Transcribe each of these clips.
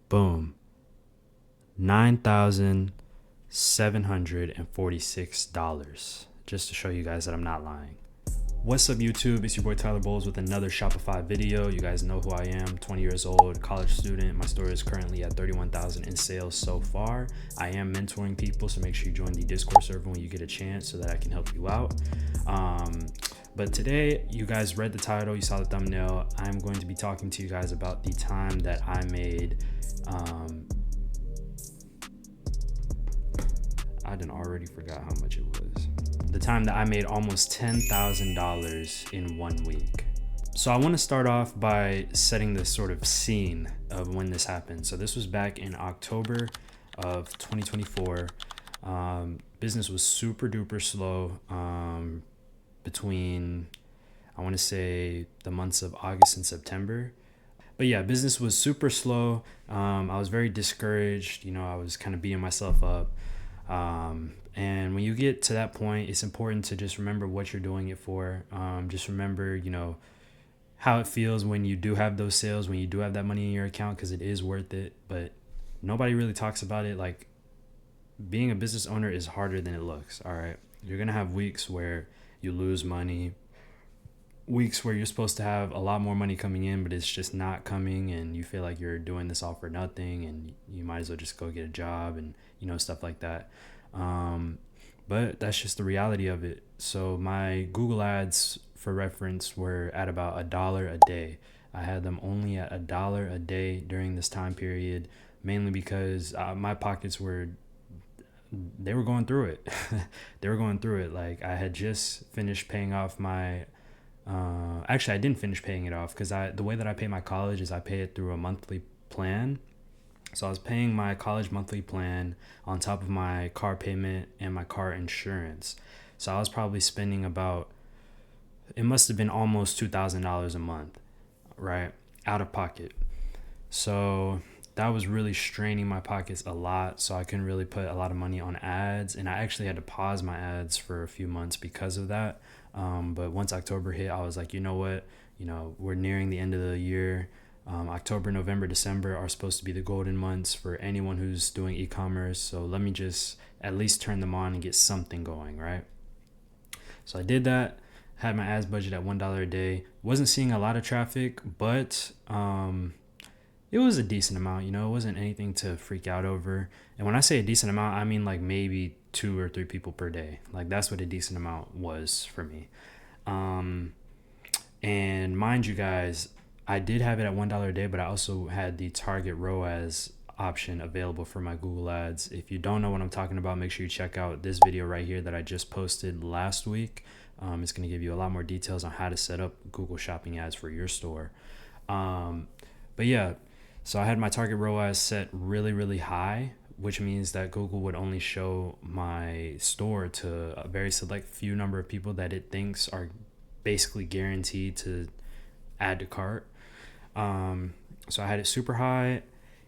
Boom. $9,746. Just to show you guys that I'm not lying. What's up, YouTube? It's your boy Tyler Bowles with another Shopify video. You guys know who I am, 20 years old, college student. My store is currently at 31,000 in sales so far. I am mentoring people, so make sure you join the Discord server when you get a chance so that I can help you out. But today, you guys read the title, you saw the thumbnail. I'm going to be talking to you guys about the time that I made I done already forgot how much it was. The time that I made almost $10,000 in 1 week. So I want to start off by setting this sort of scene of when this happened. So this was back in October of 2024. Business was super duper slow between, I want to say, the months of August and September. But yeah, business was super slow. I was very discouraged. I was kind of beating myself up. And when you get to that point, it's important to just remember what you're doing it for. Just remember, how it feels when you do have those sales, when you do have that money in your account, because it is worth it. But nobody really talks about it. Like, being a business owner is harder than it looks. All right. You're going to have weeks where you lose money, weeks where you're supposed to have a lot more money coming in, but it's just not coming, and you feel like you're doing this all for nothing, and you might as well just go get a job and stuff like that. But that's just the reality of it. So my Google ads, for reference, were at about $1 a day. I had them only at $1 a day during this time period, mainly because my pockets were going through it. They were going through it. Like, I had just finished paying off my actually, I didn't finish paying it off because the way that I pay my college is I pay it through a monthly plan. So I was paying my college monthly plan on top of my car payment and my car insurance. So I was probably spending it must have been almost $2,000 a month, right? Out of pocket. So that was really straining my pockets a lot. So I couldn't really put a lot of money on ads. And I actually had to pause my ads for a few months because of that. But once October hit, I was like, you know what? We're nearing the end of the year. October, November, December are supposed to be the golden months for anyone who's doing e-commerce. So let me just at least turn them on and get something going, right? So I did that, had my ads budget at $1 a day. Wasn't seeing a lot of traffic, but it was a decent amount. It wasn't anything to freak out over. And when I say a decent amount, I mean like maybe 2 or 3 people per day. Like, that's what a decent amount was for me. And mind you guys, I did have it at $1 a day, but I also had the target ROAS option available for my Google ads. If you don't know what I'm talking about, make sure you check out this video right here that I just posted last week. It's going to give you a lot more details on how to set up Google Shopping ads for your store. But yeah, so I had my target ROAS set really, really high, which means that Google would only show my store to a very select few number of people that it thinks are basically guaranteed to add to cart. So I had it super high,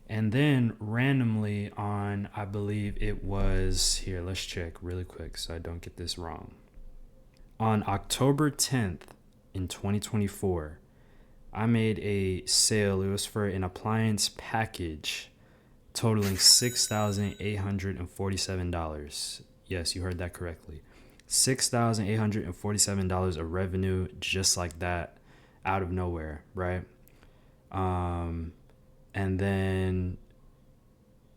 and then randomly on, I believe it was here, let's check really quick so I don't get this wrong. On October 10th in 2024, I made a sale. It was for an appliance package totaling $6,847. Yes, you heard that correctly. $6,847 of revenue just like that, out of nowhere, right? And then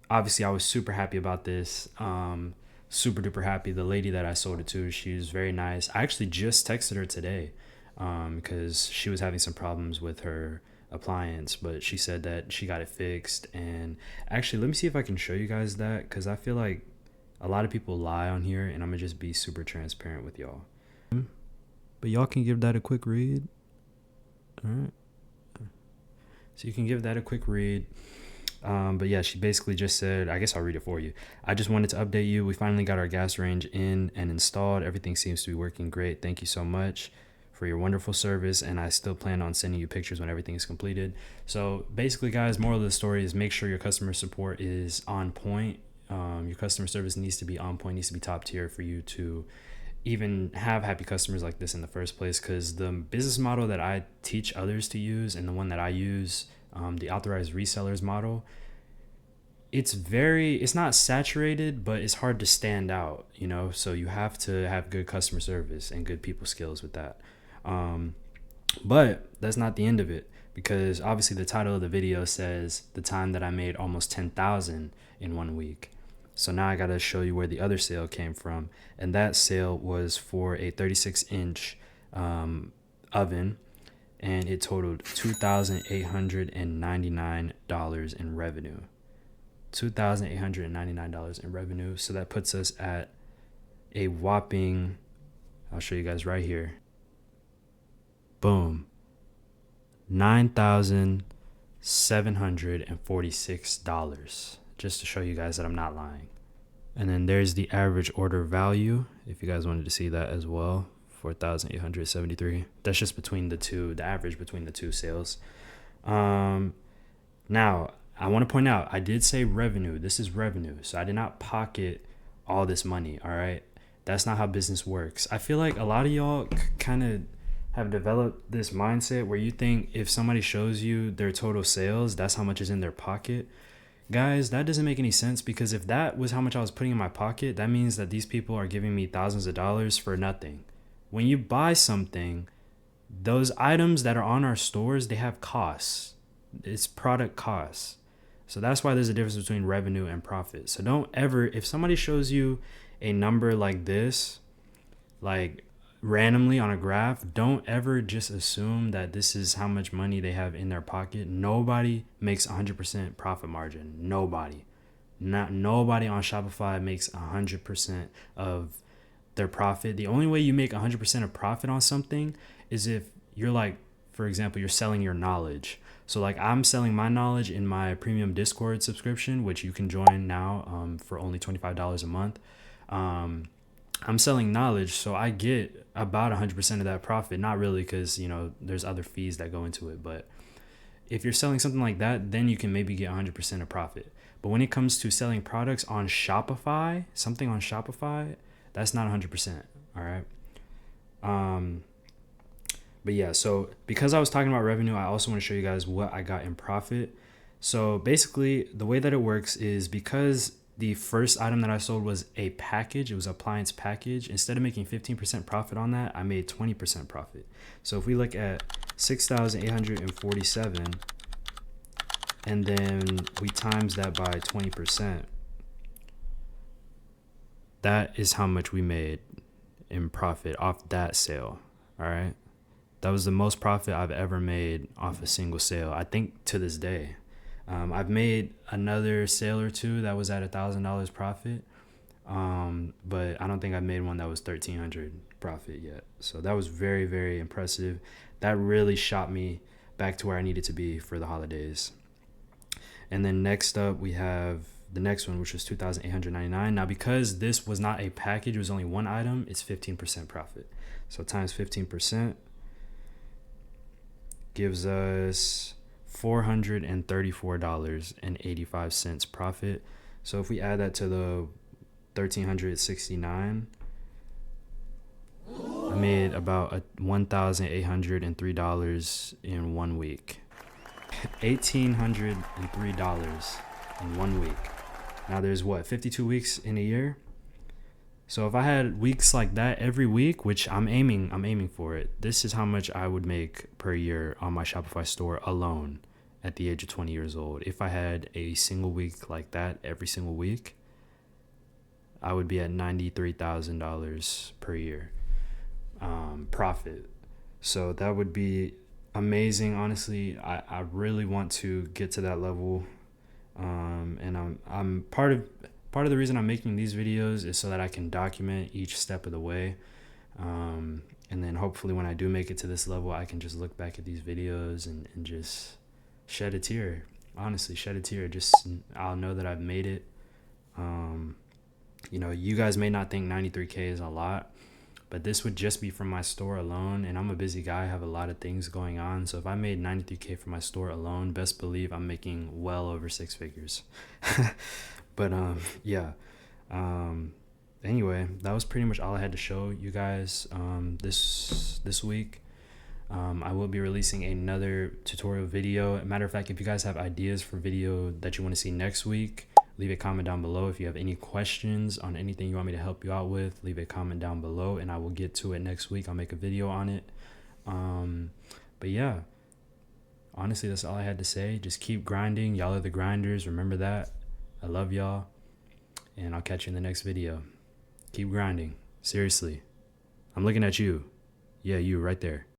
obviously I was super happy about this. Super duper happy. The lady that I sold it to, she was very nice. I actually just texted her today because she was having some problems with her appliance, but she said that she got it fixed. And actually, let me see if I can show you guys that, because I feel like a lot of people lie on here, and I'm gonna just be super transparent with y'all. But y'all can give that a quick read. All right. So you can give that a quick read. But yeah, she basically just said, I guess I'll read it for you. I just wanted to update you. We finally got our gas range in and installed. Everything seems to be working great. Thank you so much for your wonderful service. And I still plan on sending you pictures when everything is completed. So basically, guys, moral of the story is make sure your customer support is on point. Your customer service needs to be on point, needs to be top tier for you to even have happy customers like this in the first place. Because the business model that I teach others to use, and the one that I use, the authorized resellers model, it's not saturated, but it's hard to stand out, you know? So you have to have good customer service and good people skills with that. But that's not the end of it, because obviously the title of the video says the time that I made almost 10,000 in 1 week. So now I got to show you where the other sale came from. And that sale was for a 36-inch oven, and it totaled $2,899 in revenue. $2,899 in revenue. So that puts us at a whopping, I'll show you guys right here. Boom. $9,746. Just to show you guys that I'm not lying. And then there's the average order value, if you guys wanted to see that as well. 4,873. That's just between the two, the average between the two sales. Now, I want to point out, I did say revenue. This is revenue. So I did not pocket all this money, all right? That's not how business works. I feel like a lot of y'all kind of have developed this mindset where you think if somebody shows you their total sales, that's how much is in their pocket. Guys, that doesn't make any sense, because if that was how much I was putting in my pocket, that means that these people are giving me thousands of dollars for nothing. When you buy something, those items that are on our stores, they have costs. It's product costs. So that's why there's a difference between revenue and profit. So don't ever, if somebody shows you a number like this, like randomly on a graph, don't ever just assume that this is how much money they have in their pocket. Nobody makes 100% profit margin. Nobody. Nobody on Shopify makes 100% of their profit. The only way you make 100% of profit on something is if you're like, for example, you're selling your knowledge. So like I'm selling my knowledge in my premium Discord subscription, which you can join now for only $25 a month. I'm selling knowledge, so I get about 100% of that profit. Not really, because, you know, there's other fees that go into it. But if you're selling something like that, then you can maybe get 100% of profit. But when it comes to selling products on Shopify, something on Shopify, that's not 100%. All right. But yeah, so because I was talking about revenue, I also want to show you guys what I got in profit. So basically, the way that it works is, because the first item that I sold was a package, it was an appliance package. Instead of making 15% profit on that, I made 20% profit. So if we look at 6,847 and then we times that by 20%, that is how much we made in profit off that sale. All right. That was the most profit I've ever made off a single sale, I think, to this day. I've made another sale or two that was at $1,000 profit, but I don't think I've made one that was $1,300 profit yet. So that was very, very impressive. That really shot me back to where I needed to be for the holidays. And then next up, we have the next one, which was $2,899. Now, because this was not a package, it was only one item, it's 15% profit. So times 15% gives us $434.85 profit. So if we add that to the 1,369, I made about $1,803 in 1 week. $1,803 in 1 week. Now there's 52 weeks in a year. So if I had weeks like that every week, which I'm aiming for it, this is how much I would make per year on my Shopify store alone at the age of 20 years old. If I had a single week like that every single week, I would be at $93,000 per year profit. So that would be amazing. Honestly, I really want to get to that level. And I'm part of the reason I'm making these videos is so that I can document each step of the way. And then hopefully when I do make it to this level, I can just look back at these videos and just shed a tear. Honestly, shed a tear. Just, I'll know that I've made it. You know, you guys may not think 93K is a lot, but this would just be from my store alone. And I'm a busy guy. I have a lot of things going on. So if I made 93K from my store alone, best believe I'm making well over six figures. But anyway, that was pretty much all I had to show you guys this week. I will be releasing another tutorial video. Matter of fact, if you guys have ideas for video that you want to see next week, Leave a comment down below. If you have any questions on anything you want me to help you out with, leave a comment down below and I will get to it next week. I'll make a video on it. But yeah, honestly, that's all I had to say. Just keep grinding. Y'all are the grinders. Remember that. I love y'all. And I'll catch you in the next video. Keep grinding. Seriously. I'm looking at you. Yeah, you right there.